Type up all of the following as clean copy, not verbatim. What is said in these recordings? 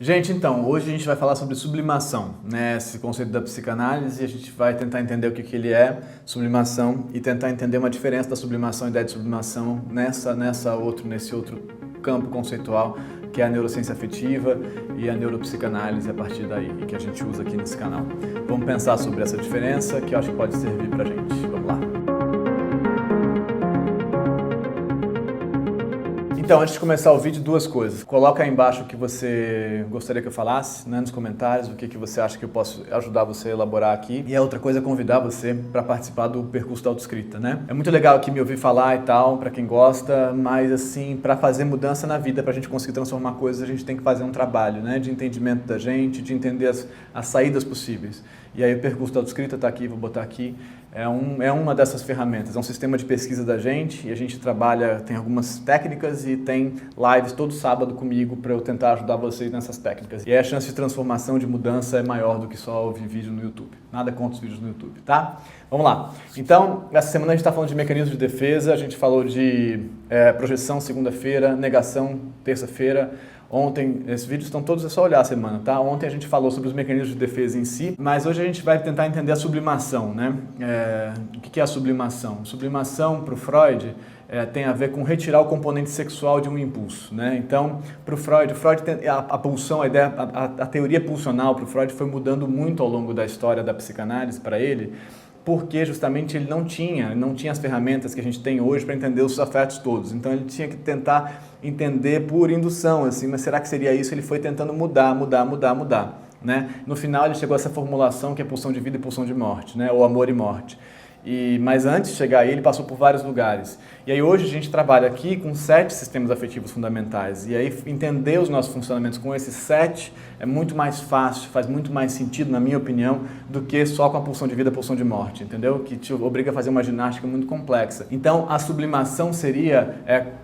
Gente, então, hoje a gente vai falar sobre sublimação, né? Esse conceito da psicanálise, a gente vai tentar entender o que ele é, sublimação, e tentar entender uma diferença da sublimação e ideia de sublimação nesse outro campo conceitual, que é a neurociência afetiva e a neuropsicanálise a partir daí, que a gente usa aqui nesse canal. Vamos pensar sobre essa diferença, que eu acho que pode servir pra gente. Vamos lá. Então, antes de começar o vídeo, duas coisas. Coloca aí embaixo o que você gostaria que eu falasse, né, nos comentários, o que você acha que eu posso ajudar você a elaborar aqui. E a outra coisa é convidar você para participar do percurso da autoescrita, né? É muito legal aqui me ouvir falar e tal, para quem gosta, mas assim, para fazer mudança na vida, para a gente conseguir transformar coisas, a gente tem que fazer um trabalho, né, de entendimento da gente, de entender as saídas possíveis. E aí o percurso da autoescrita está aqui, vou botar aqui. É uma dessas ferramentas, é um sistema de pesquisa da gente e a gente trabalha, tem algumas técnicas e tem lives todo sábado comigo para eu tentar ajudar vocês nessas técnicas. E aí a chance de transformação, de mudança é maior do que só ouvir vídeo no YouTube. Nada contra os vídeos no YouTube, tá? Vamos lá. Então, essa semana a gente está falando de mecanismos de defesa, a gente falou de projeção segunda-feira, negação terça-feira. Ontem, esses vídeos estão todos, é só olhar a semana, tá? Ontem a gente falou sobre os mecanismos de defesa em si, mas hoje a gente vai tentar entender a sublimação, né? O que é a sublimação? Sublimação, para o Freud, tem a ver com retirar o componente sexual de um impulso, né? Então, para o Freud tem a pulsão, a teoria pulsional para o Freud foi mudando muito ao longo da história da psicanálise para ele, porque justamente ele não tinha as ferramentas que a gente tem hoje para entender os afetos todos. Então ele tinha que tentar entender por indução, assim, mas será que seria isso? Ele foi tentando mudar, né? No final ele chegou a essa formulação que é pulsão de vida e pulsão de morte, né? Ou amor e morte. Mas antes de chegar aí, ele passou por vários lugares. E aí hoje a gente trabalha aqui com 7 sistemas afetivos fundamentais. E aí entender os nossos funcionamentos com esses 7 é muito mais fácil, faz muito mais sentido, na minha opinião, do que só com a pulsão de vida e a pulsão de morte, entendeu? Que te obriga a fazer uma ginástica muito complexa. Então a sublimação seria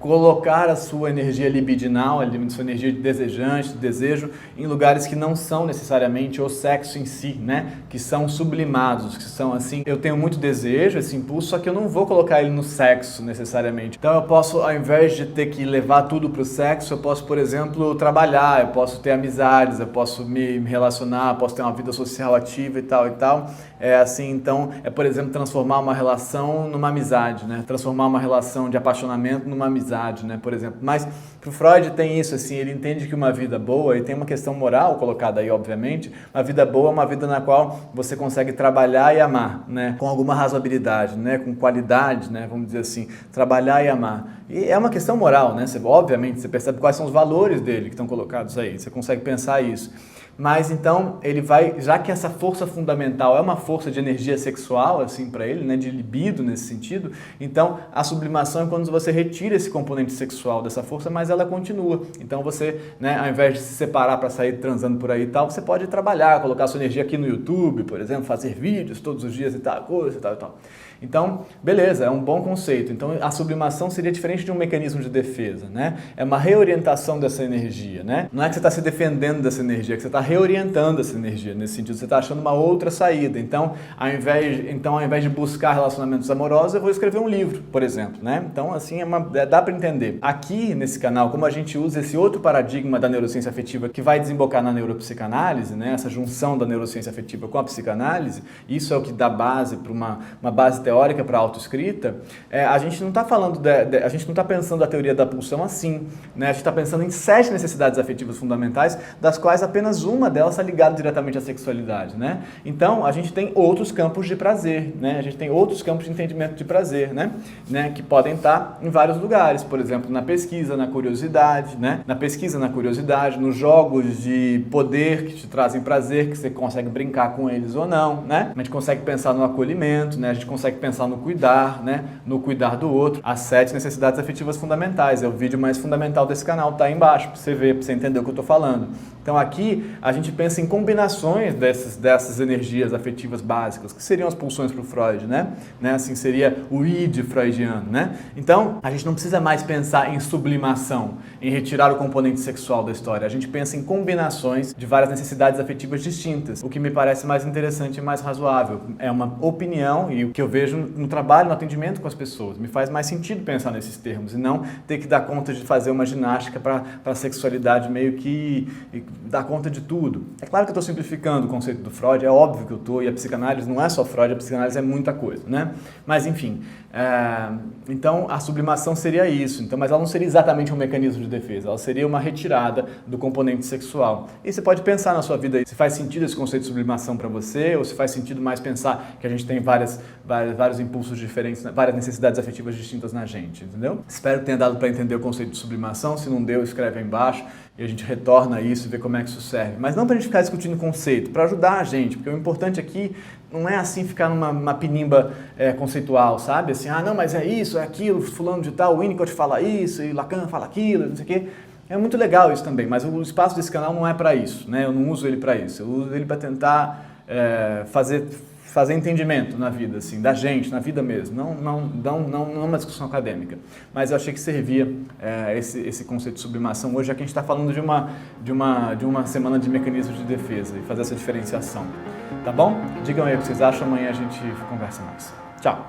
colocar a sua energia libidinal, a sua energia de desejante, de desejo, em lugares que não são necessariamente o sexo em si, né? Que são sublimados, que são assim, eu tenho muito desejo, esse impulso, só que eu não vou colocar ele no sexo necessariamente. Então eu posso, ao invés de ter que levar tudo para o sexo, eu posso, por exemplo, trabalhar, eu posso ter amizades, eu posso me relacionar, eu posso ter uma vida social ativa e tal. Então, por exemplo, transformar uma relação numa amizade, né? Transformar uma relação de apaixonamento numa amizade, né? Por exemplo. Mas para o Freud tem isso, assim, ele entende que uma vida boa, e tem uma questão moral colocada aí, obviamente, uma vida boa é uma vida na qual você consegue trabalhar e amar, né? Com alguma razoabilidade, né? Com qualidade, né? Vamos dizer assim, trabalhar e amar. E é uma questão moral, né? Obviamente, você percebe quais são os valores dele que estão colocados aí, você consegue pensar isso. Mas então ele vai, já que essa força fundamental é uma força de energia sexual, assim, para ele, né, de libido nesse sentido, então a sublimação é quando você retira esse componente sexual dessa força, mas ela continua. Então você, né, ao invés de se separar para sair transando por aí e tal, você pode trabalhar, colocar sua energia aqui no YouTube, por exemplo, fazer vídeos todos os dias e tal, coisa e tal e tal. Então, beleza, é um bom conceito. Então, a sublimação seria diferente de um mecanismo de defesa, né? É uma reorientação dessa energia, né? Não é que você está se defendendo dessa energia, é que você está reorientando essa energia. Nesse sentido, você está achando uma outra saída. Então, ao invés de buscar relacionamentos amorosos, eu vou escrever um livro, por exemplo, né? Então, assim, dá para entender. Aqui, nesse canal, como a gente usa esse outro paradigma da neurociência afetiva que vai desembocar na neuropsicanálise, né? Essa junção da neurociência afetiva com a psicanálise, isso é o que dá base para uma base teórica para a autoescrita, a gente não está falando, a gente não está pensando a teoria da pulsão assim, né? A gente está pensando em 7 necessidades afetivas fundamentais, das quais apenas uma delas está ligada diretamente à sexualidade, né? Então, a gente tem outros campos de prazer, né? A gente tem outros campos de entendimento de prazer, né? Que podem estar em vários lugares, por exemplo, na pesquisa, na curiosidade, né? Na pesquisa, na curiosidade, nos jogos de poder que te trazem prazer, que você consegue brincar com eles ou não, né? A gente consegue pensar no acolhimento, né? A gente consegue pensar no cuidar, né? No cuidar do outro. As 7 necessidades afetivas fundamentais. É o vídeo mais fundamental desse canal, tá aí embaixo, para você ver, para você entender o que eu tô falando. Então aqui a gente pensa em combinações dessas energias afetivas básicas, que seriam as pulsões para o Freud, né? Assim seria o id freudiano, né? Então a gente não precisa mais pensar em sublimação, em retirar o componente sexual da história. A gente pensa em combinações de várias necessidades afetivas distintas, o que me parece mais interessante e mais razoável. É uma opinião e o que eu vejo no trabalho, no atendimento com as pessoas. Me faz mais sentido pensar nesses termos, e não ter que dar conta de fazer uma ginástica para a sexualidade meio que dar conta de tudo. É claro que eu estou simplificando o conceito do Freud, é óbvio que eu estou, e a psicanálise não é só Freud, a psicanálise é muita coisa, né? Mas enfim, então a sublimação seria isso, então, mas ela não seria exatamente um mecanismo de defesa, ela seria uma retirada do componente sexual. E você pode pensar na sua vida aí, se faz sentido esse conceito de sublimação para você, ou se faz sentido mais pensar que a gente tem vários impulsos diferentes, várias necessidades afetivas distintas na gente, entendeu? Espero que tenha dado para entender o conceito de sublimação. Se não deu, escreve aí embaixo e a gente retorna a isso e vê como é que isso serve. Mas não para a gente ficar discutindo conceito, para ajudar a gente, porque o importante aqui não é assim ficar numa pinimba conceitual, sabe? Assim, não, mas é isso, é aquilo, fulano de tal, o Winnicott fala isso e Lacan fala aquilo, não sei o quê. É muito legal isso também, mas o espaço desse canal não é para isso, né? Eu não uso ele para isso, eu uso ele para tentar fazer entendimento na vida, assim, da gente, na vida mesmo, não uma discussão acadêmica. Mas eu achei que servia esse conceito de sublimação hoje, já que a gente está falando de uma semana de mecanismos de defesa e fazer essa diferenciação. Tá bom? Digam aí o que vocês acham, amanhã a gente conversa mais. Tchau!